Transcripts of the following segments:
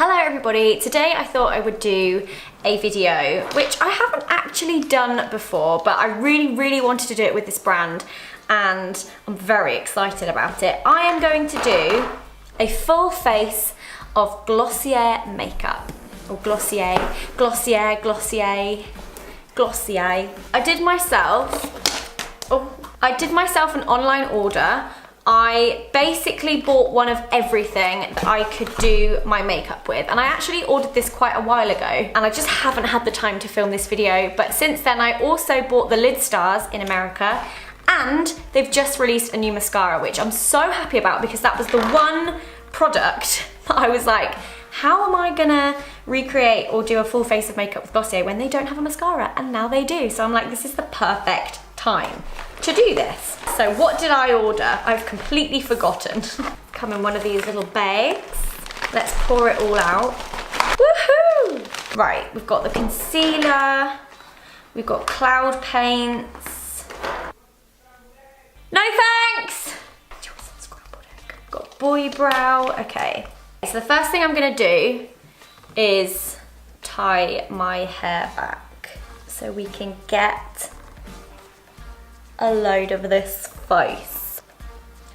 Hello everybody, today I thought I would do a video which I haven't actually done before, but I really wanted to do it with this brand and I'm very excited about it. I am going to do a full face of Glossier makeup, or Glossier. I did myself an online order. I basically bought one of everything that I could do my makeup with, and I actually ordered this quite a while ago and I just haven't had the time to film this video, but since then I also bought the lid stars in America and they've just released a new mascara, which I'm so happy about because that was the one product that I was like, how am I gonna recreate or do a full face of makeup with Glossier when they don't have a mascara? And now they do, so I'm like, this is the perfect time to do this. So what did I order? I've completely forgotten. Come in one of these little bags. Let's pour it all out. Woohoo! Right, we've got the concealer, we've got cloud paints. No thanks! Got boy brow, okay. So the first thing I'm gonna do is tie my hair back so we can get a load of this face.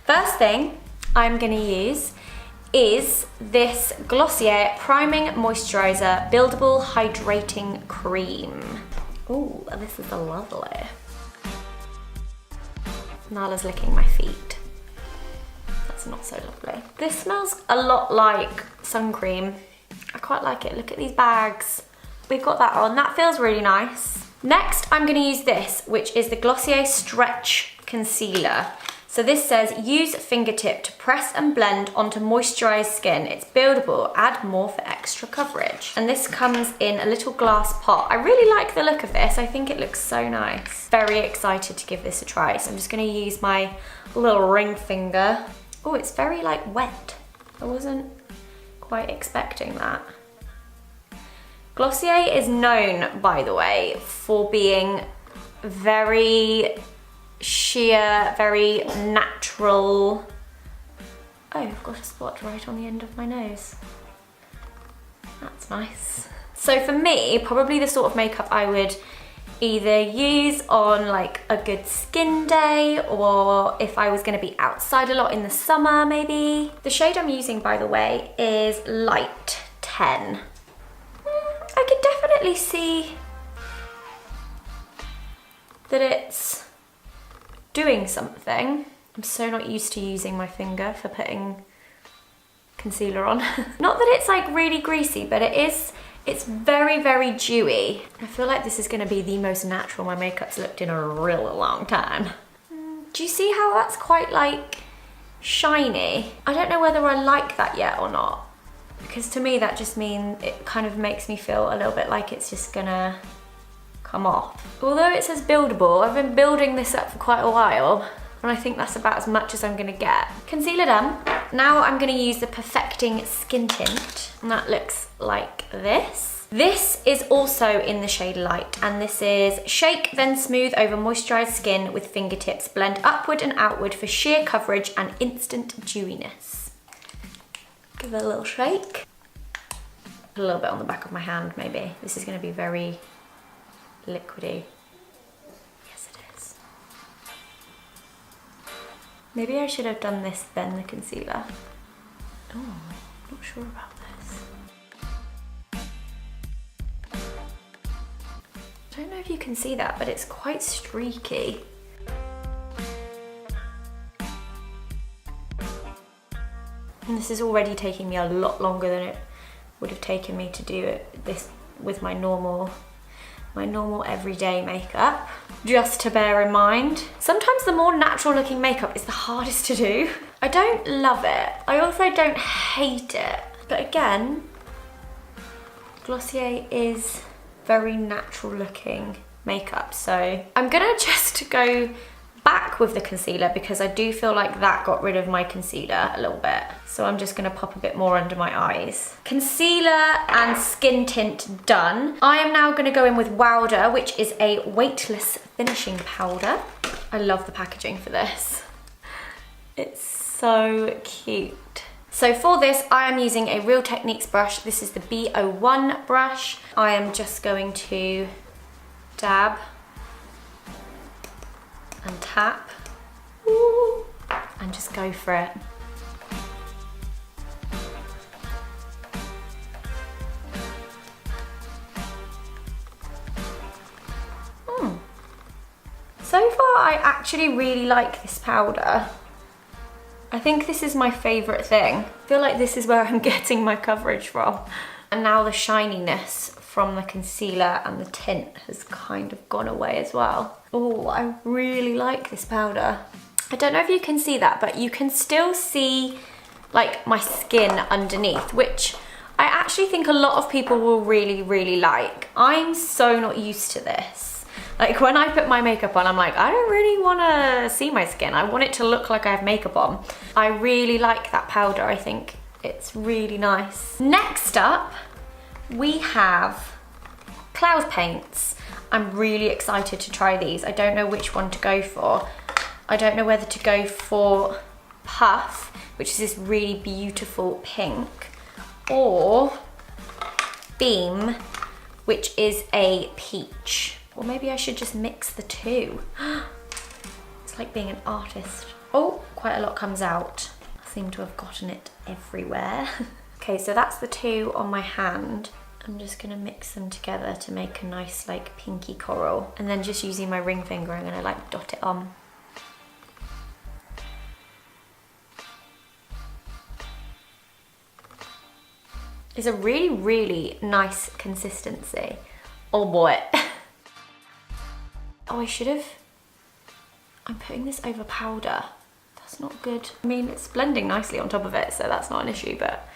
First thing I'm gonna use is this Glossier Priming Moisturizer Buildable Hydrating Cream. Ooh, this is lovely. Nala's licking my feet. That's not so lovely. This smells a lot like sun cream. I quite like it. Look at these bags. We've got that on. That feels really nice. Next, I'm gonna use this, which is the Glossier Stretch Concealer. So this says, use fingertip to press and blend onto moisturized skin. It's buildable, add more for extra coverage. And this comes in a little glass pot. I really like the look of this. I think it looks so nice. Very excited to give this a try. So I'm just gonna use my little ring finger. Oh, it's very like wet. I wasn't quite expecting that. Glossier is known, by the way, for being very sheer, very natural. Oh, I've got a spot right on the end of my nose. That's nice. So for me, probably the sort of makeup I would either use on like a good skin day, or if I was gonna be outside a lot in the summer, maybe. The shade I'm using, by the way, is Light 10. I can definitely see that it's doing something. I'm so not used to using my finger for putting concealer on. Not that it's like really greasy, but it's very dewy. I feel like this is gonna be the most natural my makeup's looked in a really long time. Do you see how that's quite like shiny? I don't know whether I like that yet or not, because to me that just means it kind of makes me feel a little bit like it's just gonna come off. Although it says buildable, I've been building this up for quite a while and I think that's about as much as I'm gonna get. Concealer done. Now I'm gonna use the Perfecting Skin Tint, and that looks like this. This is also in the shade Light, and this is shake then smooth over moisturized skin with fingertips. Blend upward and outward for sheer coverage and instant dewiness. Give it a little shake. Put a little bit on the back of my hand, maybe. This is gonna be very liquidy. Yes, it is. Maybe I should have done this then the concealer. Oh, not sure about this. I don't know if you can see that, but it's quite streaky. And this is already taking me a lot longer than it would have taken me to do this with my normal everyday makeup. Just to bear in mind. Sometimes the more natural looking makeup is the hardest to do. I don't love it. I also don't hate it. But again, Glossier is very natural looking makeup. So I'm gonna just go back with the concealer because I do feel like that got rid of my concealer a little bit. So I'm just gonna pop a bit more under my eyes. Concealer and skin tint done. I am now gonna go in with Wowder, which is a weightless finishing powder. I love the packaging for this. It's so cute. So for this, I am using a Real Techniques brush. This is the B01 brush. I am just going to dab and tap and just go for it. So far, I actually really like this powder. I think this is my favourite thing. I feel like this is where I'm getting my coverage from. And now the shininess from the concealer and the tint has kind of gone away as well. Oh, I really like this powder. I don't know if you can see that, but you can still see like my skin underneath, which I actually think a lot of people will really, really like. I'm so not used to this. Like when I put my makeup on, I'm like, I don't really want to see my skin. I want it to look like I have makeup on. I really like that powder. I think it's really nice. Next up, we have cloud paints. I'm really excited to try these. I don't know which one to go for. I don't know whether to go for Puff, which is this really beautiful pink, or Beam, which is a peach. Or maybe I should just mix the two. It's like being an artist. Oh, quite a lot comes out. I seem to have gotten it everywhere. Okay, so that's the two on my hand. I'm just gonna mix them together to make a nice like pinky coral. And then just using my ring finger, I'm gonna like dot it on. It's a really, really nice consistency. Oh boy. Oh, I should have. I'm putting this over powder. That's not good. I mean, it's blending nicely on top of it, so that's not an issue, but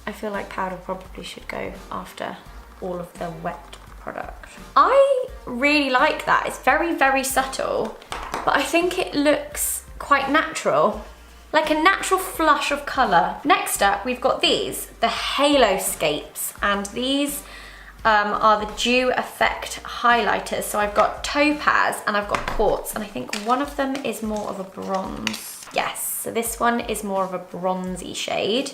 I feel like powder probably should go after all of the wet product. I really like that. It's very, very subtle, but I think it looks quite natural. Like a natural flush of colour. Next up, we've got these, the Haloscapes, and these are the Dew Effect highlighters. So I've got Topaz and I've got Quartz, and I think one of them is more of a bronze. Yes, so this one is more of a bronzy shade,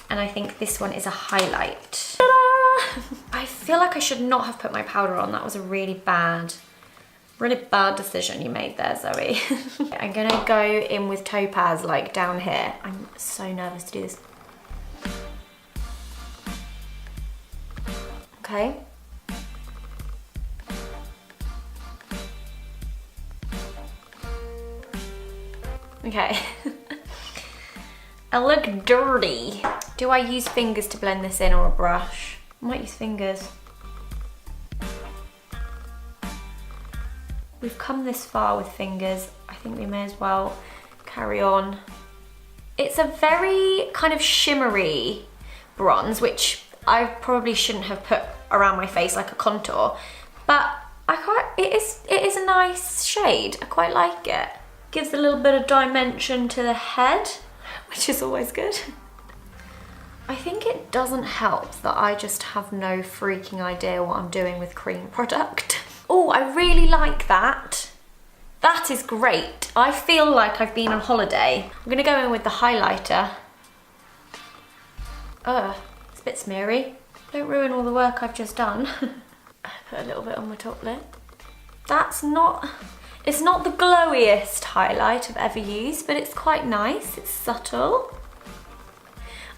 and I think this one is a highlight. Ta-da! I feel like I should not have put my powder on. That was a really bad decision you made there, Zoe. I'm gonna go in with Topaz like down here. I'm so nervous to do this. Okay. Okay. I look dirty. Do I use fingers to blend this in or a brush? I might use fingers. We've come this far with fingers. I think we may as well carry on. It's a very kind of shimmery bronze, which I probably shouldn't have put around my face like a contour, but it is a nice shade. I quite like it. Gives a little bit of dimension to the head, which is always good. I think it doesn't help that I just have no freaking idea what I'm doing with cream product. Oh, I really like that. That is great. I feel like I've been on holiday. I'm gonna go in with the highlighter. It's a bit smeary. Don't ruin all the work I've just done. I put a little bit on my top lip. It's not the glowiest highlight I've ever used, but it's quite nice. It's subtle.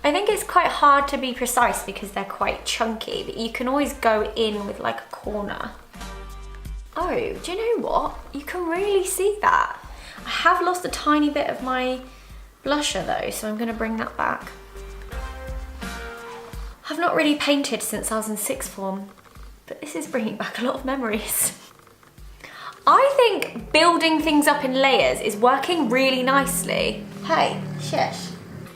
I think it's quite hard to be precise because they're quite chunky, but you can always go in with like a corner. Oh, do you know what? You can really see that. I have lost a tiny bit of my blusher though, so I'm gonna bring that back. I've not really painted since I was in sixth form, but this is bringing back a lot of memories. I think building things up in layers is working really nicely. Hey, shush.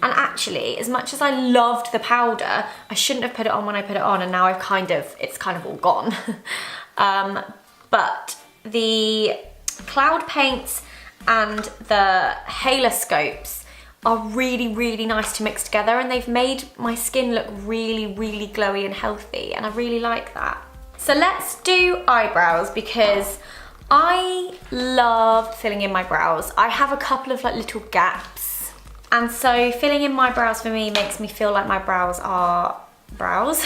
And actually, as much as I loved the powder, I shouldn't have put it on when I put it on, and now it's kind of all gone. But the cloud paints and the Haloscapes are really, really nice to mix together, and they've made my skin look really, really glowy and healthy, and I really like that. So let's do eyebrows, because I love filling in my brows. I have a couple of like little gaps And so filling in my brows for me makes me feel like my brows are brows.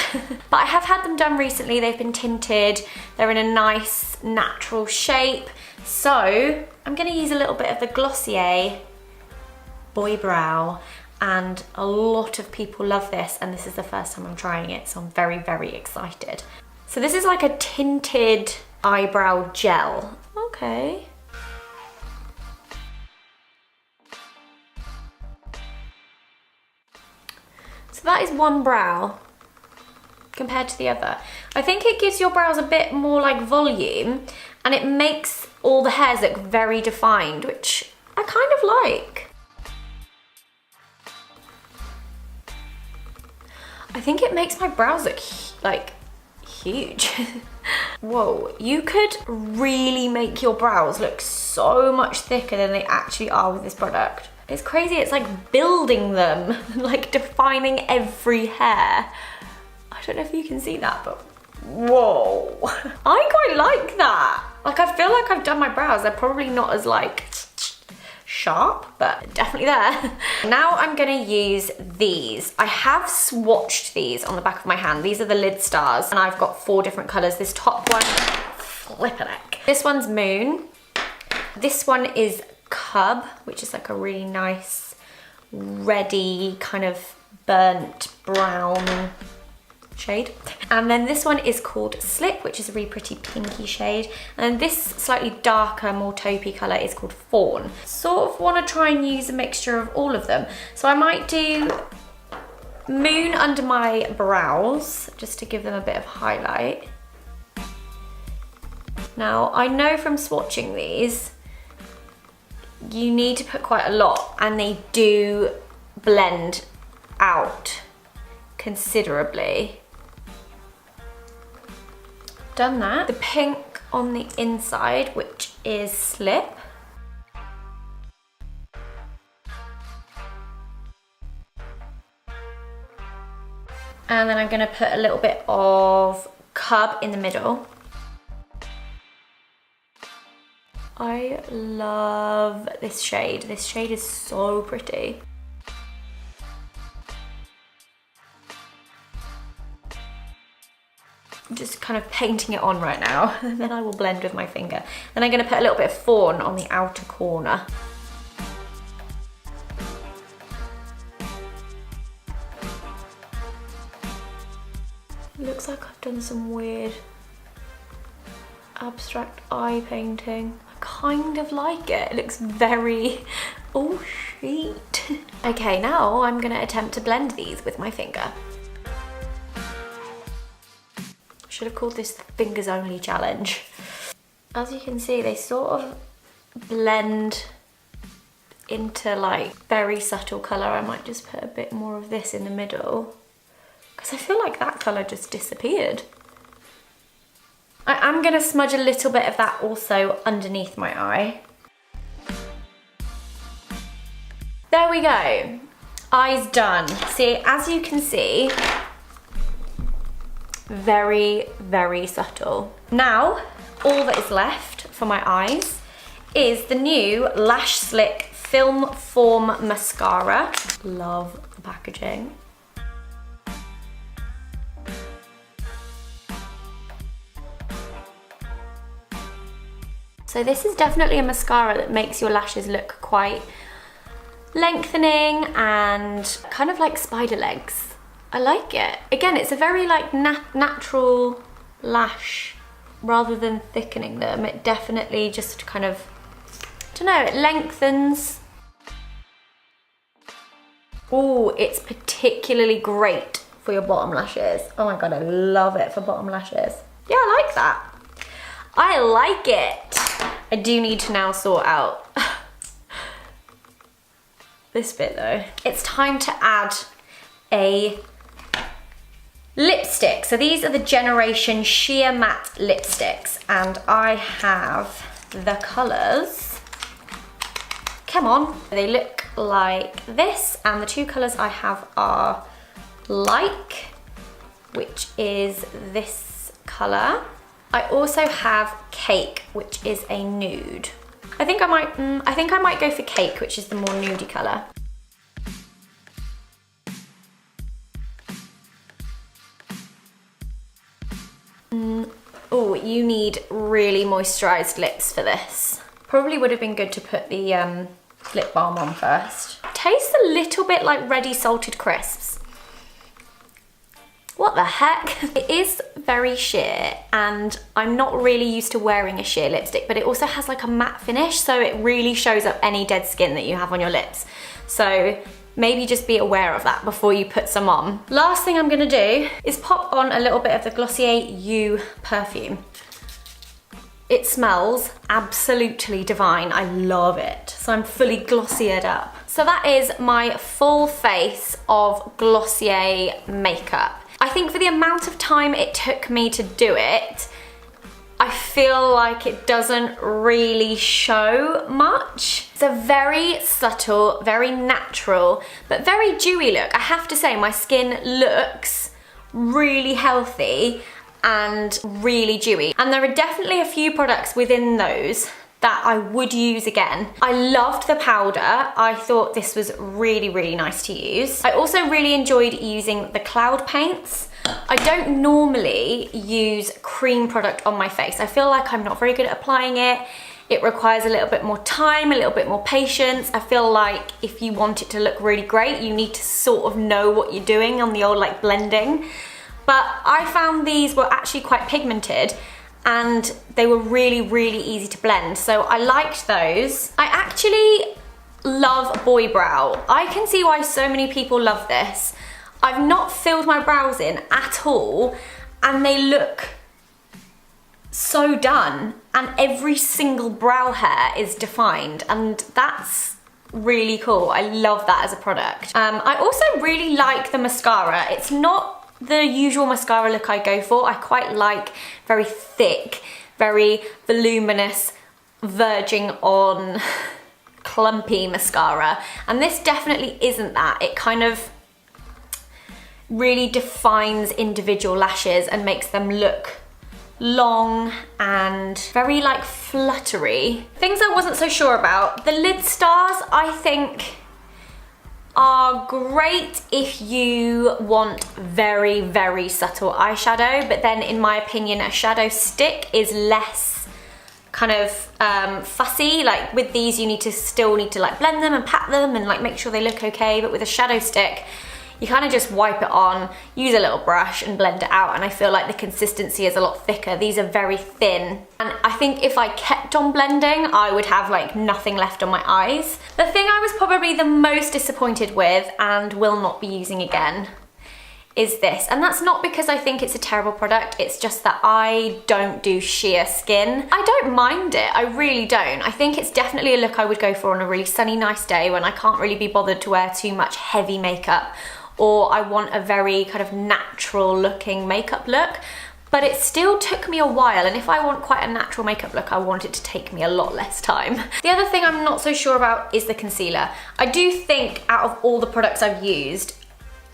But I have had them done recently. They've been tinted. They're in a nice natural shape. So I'm gonna use a little bit of the Glossier Boy Brow, and a lot of people love this, and this is the first time I'm trying it, so I'm very, very excited. So this is like a tinted eyebrow gel. Okay. So that is one brow compared to the other. I think it gives your brows a bit more like volume, and it makes all the hairs look very defined, which I kind of like. I think it makes my brows look like huge. Whoa, you could really make your brows look so much thicker than they actually are with this product. It's crazy, it's like building them, like defining every hair. I don't know if you can see that, but whoa. I quite like that. Like, I feel like I've done my brows. They're probably not as like sharp, but definitely there. Now I'm gonna use these. I have swatched these on the back of my hand. These are the lid stars, and I've got 4 different colors. This top one, flippin' heck. This one's Moon. This one is Cub, which is like a really nice, reddy, kind of burnt brown shade. And then this one is called Slip, which is a really pretty pinky shade. And this slightly darker, more taupey colour is called Fawn. Sort of want to try and use a mixture of all of them. So I might do Moon under my brows, just to give them a bit of highlight. Now, I know from swatching these, you need to put quite a lot, and they do blend out considerably. Done that. The pink on the inside, which is Slip. And then I'm gonna put a little bit of Cub in the middle. I love this shade. This shade is so pretty. I'm just kind of painting it on right now, and then I will blend with my finger. Then I'm gonna put a little bit of Fawn on the outer corner. It looks like I've done some weird abstract eye painting. I kind of like it. It looks very, oh shit. Okay, now I'm gonna attempt to blend these with my finger. Should have called this the fingers only challenge. As you can see, they sort of blend into like very subtle colour. I might just put a bit more of this in the middle, because I feel like that colour just disappeared. I am gonna smudge a little bit of that also underneath my eye. There we go, eyes done. See, as you can see, very, very subtle. Now, all that is left for my eyes is the new Lash Slick Film Form Mascara. Love the packaging. So this is definitely a mascara that makes your lashes look quite lengthening and kind of like spider legs. I like it. Again, it's a very like natural lash rather than thickening them. It definitely just kind of, I don't know, it lengthens. Oh, it's particularly great for your bottom lashes. Oh my God, I love it for bottom lashes. Yeah, I like that. I like it. I do need to now sort out this bit though. It's time to add a lipstick. So these are the Generation Sheer Matte lipsticks, and I have the colours. Come on. They look like this, and the 2 colours I have are Like, which is this colour. I also have Cake, which is a nude. I think I might go for Cake, which is the more nudie colour. you need really moisturized lips for this. Probably would have been good to put the lip balm on first. Tastes a little bit like ready salted crisps. What the heck? It is very sheer, and I'm not really used to wearing a sheer lipstick, but it also has like a matte finish, so it really shows up any dead skin that you have on your lips. So maybe just be aware of that before you put some on. Last thing I'm gonna do is pop on a little bit of the Glossier You perfume. It smells absolutely divine. I love it. So I'm fully Glossiered up. So that is my full face of Glossier makeup. I think for the amount of time it took me to do it, I feel like it doesn't really show much. It's a very subtle, very natural, but very dewy look. I have to say, my skin looks really healthy and really dewy. And there are definitely a few products within those that I would use again. I loved the powder. I thought this was really, really nice to use. I also really enjoyed using the cloud paints. I don't normally use cream product on my face. I feel like I'm not very good at applying it. It requires a little bit more time, a little bit more patience. I feel like if you want it to look really great, you need to sort of know what you're doing on the old like blending. But I found these were actually quite pigmented, and they were really, really easy to blend. So I liked those. I actually love Boy Brow. I can see why so many people love this. I've not filled my brows in at all, and they look so done. And every single brow hair is defined, and that's really cool. I love that as a product. I also really like the mascara. It's not the usual mascara look I go for. I quite like very thick, very voluminous, verging on clumpy mascara. And this definitely isn't that. It kind of really defines individual lashes and makes them look long and very like fluttery. Things I wasn't so sure about. The lid stars, I think, are great if you want very, very subtle eyeshadow, but then in my opinion, a shadow stick is less kind of fussy. Like with these, you still need to like blend them and pat them and like make sure they look okay, but with a shadow stick, you kind of just wipe it on, use a little brush and blend it out, and I feel like the consistency is a lot thicker. These are very thin, and I think if I kept on blending, I would have like nothing left on my eyes. The thing I was probably the most disappointed with and will not be using again is this. And that's not because I think it's a terrible product, it's just that I don't do sheer skin. I don't mind it, I really don't. I think it's definitely a look I would go for on a really sunny, nice day when I can't really be bothered to wear too much heavy makeup, or I want a very kind of natural looking makeup look. But it still took me a while, and if I want quite a natural makeup look, I want it to take me a lot less time. The other thing I'm not so sure about is the concealer. I do think out of all the products I've used,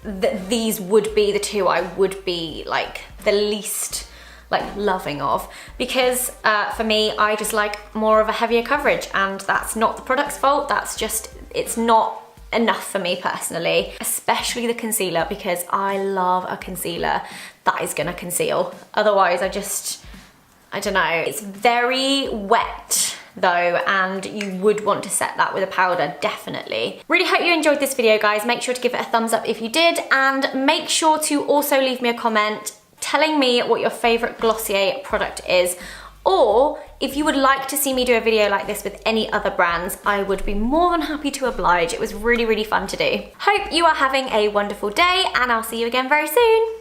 that these would be the two I would be like the least like loving of, because for me, I just like more of a heavier coverage, and that's not the product's fault, that's just, it's not enough for me personally, especially the concealer, because I love a concealer that is gonna conceal. Otherwise, I don't know. It's very wet though, and you would want to set that with a powder, definitely. Really hope you enjoyed this video, guys. Make sure to give it a thumbs up if you did, and make sure to also leave me a comment telling me what your favorite Glossier product is, or if you would like to see me do a video like this with any other brands, I would be more than happy to oblige. It was really, really fun to do. Hope you are having a wonderful day, and I'll see you again very soon.